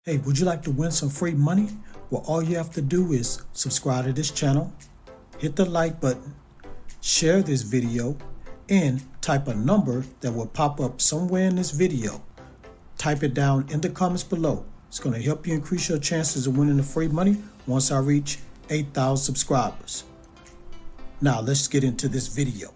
Hey, would you like to win some free money? Well, all you have to do is subscribe to this channel, hit the like button, share this video, and type a number that will pop up somewhere in this video. Type it down in the comments below. It's going to help you increase your chances of winning the free money once I reach 8,000 subscribers. Now let's get into this video.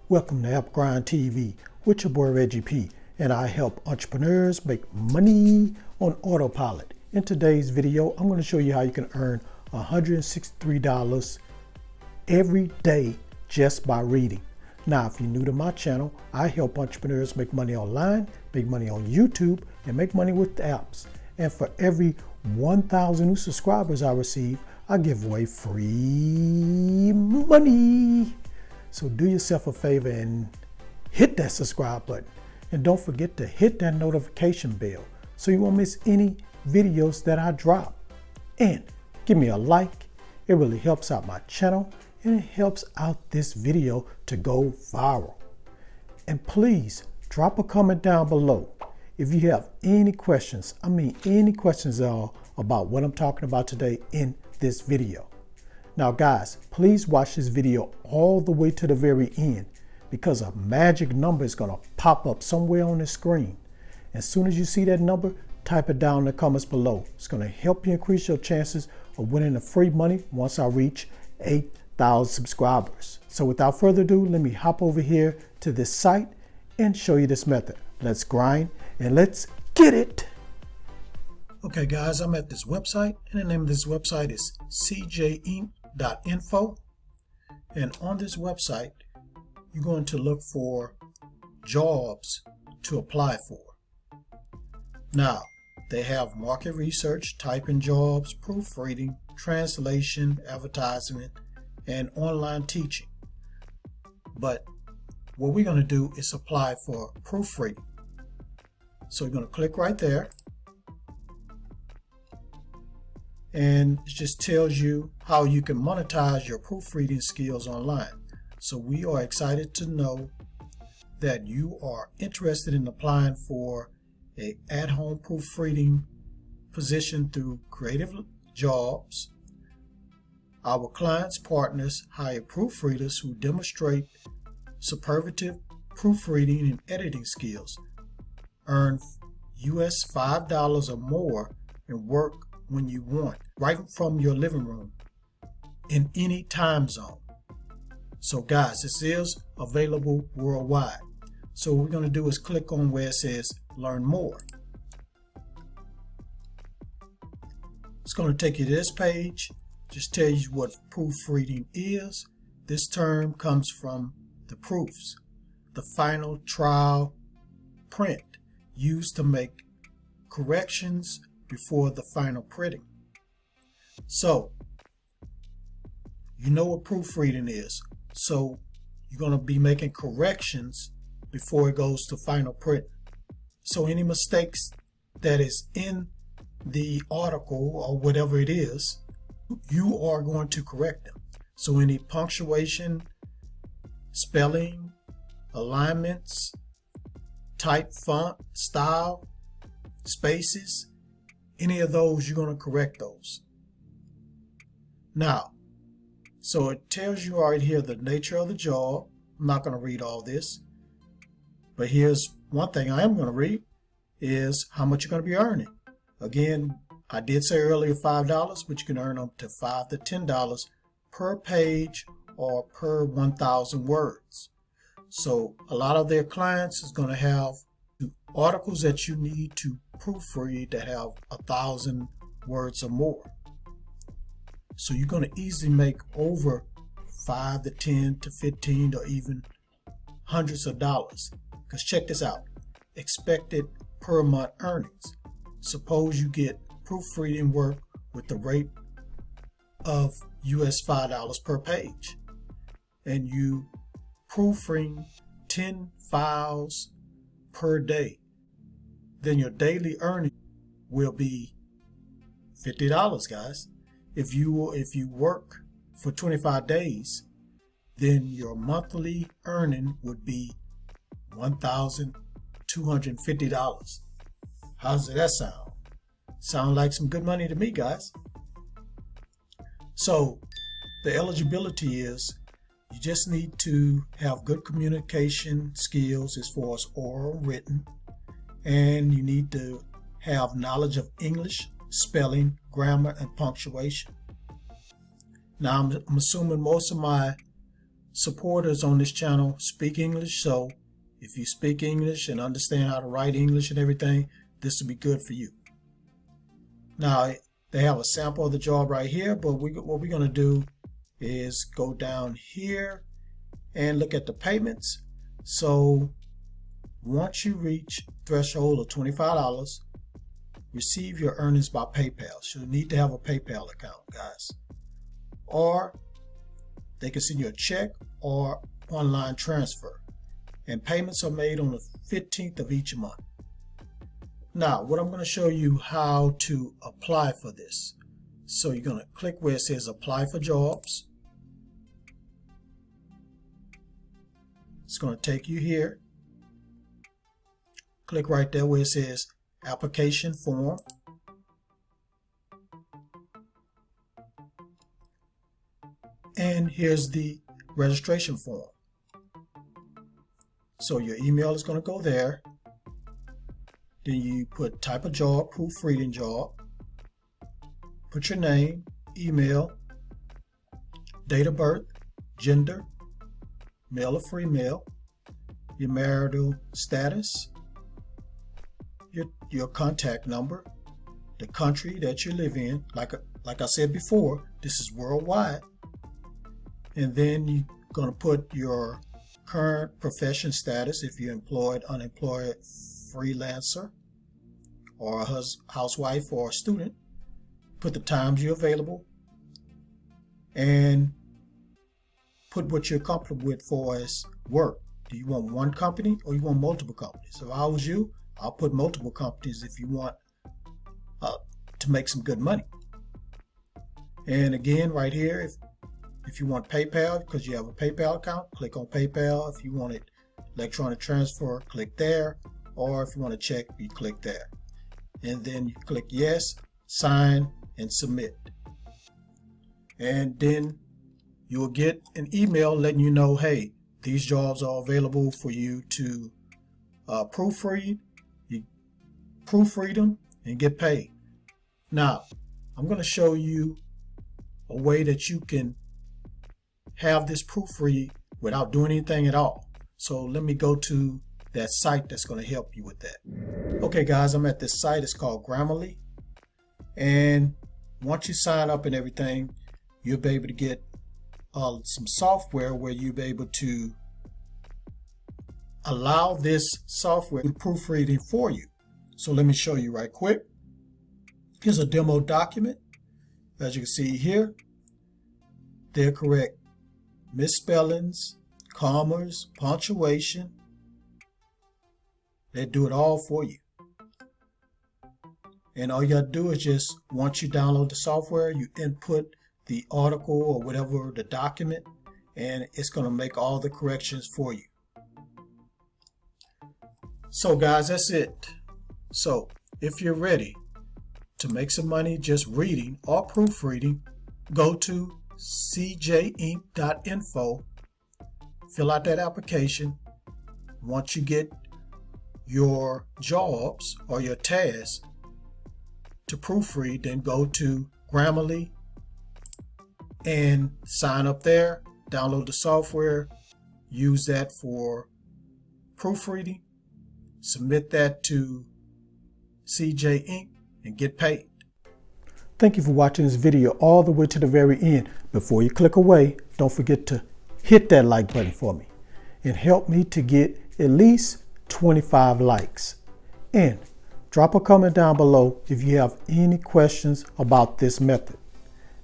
Welcome to AppGrind TV with your boy Reggie P, and I help entrepreneurs make money on autopilot. In today's video, I'm going to show you how you can earn $163 every day just by reading. Now, if you're new to my channel, I help entrepreneurs make money online, make money on YouTube, and make money with apps. And for every 1,000 new subscribers I receive, I give away free money. So do yourself a favor and hit that subscribe button. And don't forget to hit that notification bell so you won't miss any videos that I drop. And give me a like. It really helps out my channel and it helps out this video to go viral. And please drop a comment down below if you have any questions. Any questions at all about what I'm talking about today in this video. Now guys, please watch this video all the way to the very end, because a magic number is going to pop up somewhere on the screen. As soon as you see that number, type it down in the comments below. It's going to help you increase your chances of winning the free money once I reach 8,000 subscribers. So without further ado, let me hop over here to this site and show you this method. Let's grind and let's get it. Okay guys, I'm at this website, and the name of this website is cjinc.info. And on this website, you're going to look for jobs to apply for. Now, they have market research, typing jobs, proofreading, translation, advertisement, and online teaching. But what we're going to do is apply for proofreading. So you're going to click right there. And it just tells you how you can monetize your proofreading skills online. So we are excited to know that you are interested in applying for an at-home proofreading position through Creative Jobs. Our clients' partners hire proofreaders who demonstrate superlative proofreading and editing skills, earn US $5 or more, and work when you want, right from your living room, in any time zone. So guys, this is available worldwide. So what we're going to do is click on where it says learn more. It's going to take you to this page. Just tell you what proofreading is. This term comes from the proofs, the final trial print used to make corrections before the final printing. So you know what proofreading is. So you're going to be making corrections before it goes to final print. So any mistakes that is in the article or whatever it is, you are going to correct them. So any punctuation, spelling, alignments, type, font, style, spaces, any of those, you're going to correct those. Now, so it tells you right here the nature of the job. I'm not going to read all this, but here's one thing I am going to read is how much you're going to be earning. Again, I did say earlier $5, but you can earn up to $5 to $10 per page or per 1,000 words. So a lot of their clients is going to have articles that you need to proofread that have 1,000 words or more. So you're going to easily make over 5 to 10 to 15 or even hundreds of dollars. Because check this out, expected per month earnings. Suppose you get proofreading work with the rate of US $5 per page, and you proofread 10 files per day. Then your daily earning will be $50, guys. If you work for 25 days, then your monthly earning would be $1,250. How does that sound? Sound like some good money to me, guys. So the eligibility is you just need to have good communication skills as far as oral and written, and you need to have knowledge of English, spelling, grammar, and punctuation. Now I'm assuming most of my supporters on this channel speak English, so if you speak English and understand how to write English and everything, this will be good for you. Now they have a sample of the job right here, but what we're going to do is go down here and look at the payments. So once you reach threshold of $25, receive your earnings by PayPal. So you need to have a PayPal account, guys. Or they can send you a check or online transfer. And payments are made on the 15th of each month. Now, what I'm going to show you how to apply for this. So you're going to click where it says apply for jobs. It's going to take you here. Click right there where it says application form. And here's the registration form. So your email is going to go there. Then you put type of job, proofreading job. Put your name, email, date of birth, gender, male or female, your marital status, your contact number, the country that you live in. Like I said before, this is worldwide. And then you're going to put your current profession status, if you're employed, unemployed, freelancer, or a housewife or a student. Put the times you're available and put what you're comfortable with for as work. Do you want one company or you want multiple companies? If I was you, I'll put multiple companies if you want to make some good money. And again, right here, if you want PayPal, because you have a PayPal account, click on PayPal. If you want it electronic transfer, click there. Or if you want to check, you click there. And then you click yes, sign, and submit. And then you'll get an email letting you know, hey, these jobs are available for you to proofread. You proofread them and get paid. Now, I'm going to show you a way that you can have this proofread without doing anything at all. So let me go to that site that's going to help you with that. Okay guys, I'm at this site. It's called Grammarly. And once you sign up and everything, you'll be able to get some software where you'll be able to allow this software to do proofreading for you. So let me show you right quick. Here's a demo document. As you can see here, they're correct misspellings, commas, punctuation. They do it all for you. And all you got to do is just, once you download the software, you input the article or whatever, the document, and it's going to make all the corrections for you. So guys, that's it. So if you're ready to make some money just reading or proofreading, go to cjinc.info, fill out that application. Once you get your jobs or your tasks to proofread, then go to Grammarly and sign up there, download the software, use that for proofreading, submit that to CJ Inc. and get paid. Thank you for watching this video all the way to the very end. Before you click away, don't forget to hit that like button for me and help me to get at least 25 likes. And drop a comment down below if you have any questions about this method.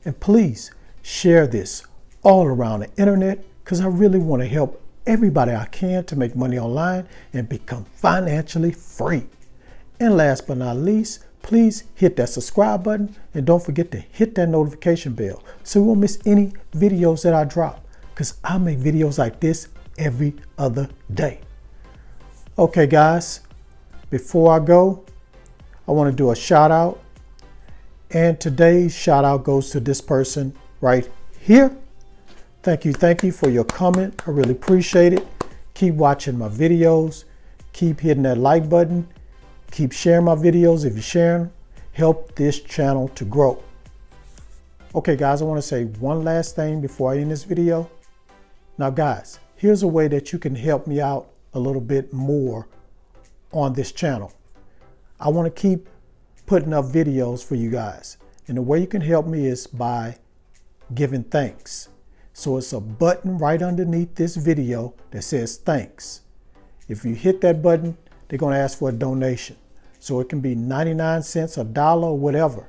And please share this all around the internet, because I really want to help everybody I can to make money online and become financially free. And last but not least, please hit that subscribe button and don't forget to hit that notification bell so you won't miss any videos that I drop, because I make videos like this every other day. Okay guys, before I go, I want to do a shout out And today's shout out goes to this person right here. Thank you for your comment. I really appreciate it. Keep watching my videos. Keep hitting that like button. Keep sharing my videos if you're sharing. Help this channel to grow. Okay guys, I want to say one last thing before I end this video. Now guys, here's a way that you can help me out a little bit more on this channel. I want to keep putting up videos for you guys. And the way you can help me is by giving thanks. So it's a button right underneath this video that says thanks. If you hit that button, they're going to ask for a donation. So it can be 99 cents, $1, or whatever.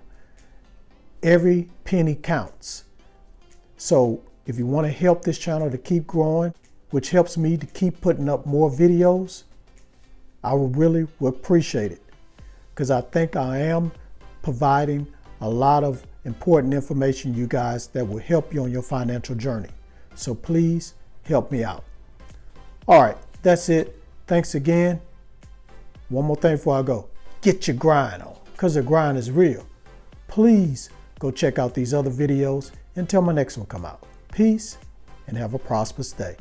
Every penny counts. So if you want to help this channel to keep growing, which helps me to keep putting up more videos, I would really appreciate it, because I think I am providing a lot of important information, you guys, that will help you on your financial journey. So please help me out. All right, that's it. Thanks again. One more thing before I go. Get your grind on, because the grind is real. Please go check out these other videos until my next one come out. Peace and have a prosperous day.